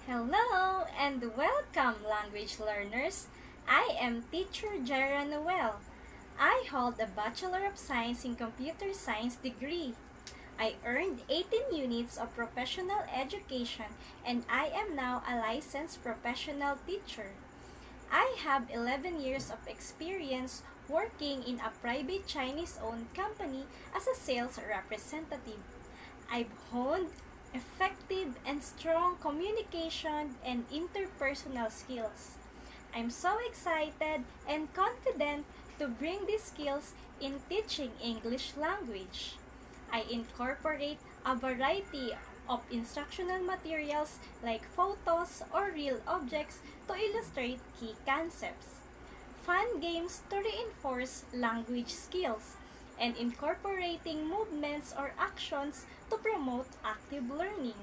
Hello and welcome, language learners. I am teacher Jara Noel. I hold a Bachelor of Science in Computer Science degree. I earned 18 units of professional education and I am now a licensed professional teacher. I have 11 years of experience working in a private Chinese-owned company as a sales representative. I've honed effective and strong communication and interpersonal skills. I'm so excited and confident to bring these skills in teaching English language. I incorporate a variety of instructional materials like photos or real objects to illustrate key concepts, fun games to reinforce language skills, and incorporating movements or actions to promote active learning.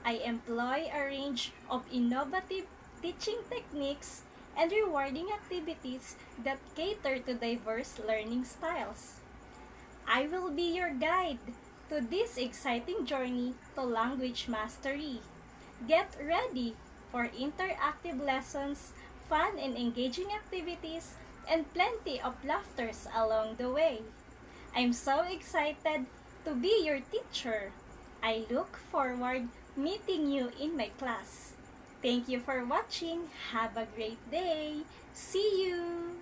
I employ a range of innovative teaching techniques and rewarding activities that cater to diverse learning styles. I will be your guide to this exciting journey to language mastery. Get ready for interactive lessons, fun and engaging activities, and plenty of laughters along the way. I'm so excited to be your teacher. I look forward meeting you in my class. Thank you for watching. Have a great day. See you!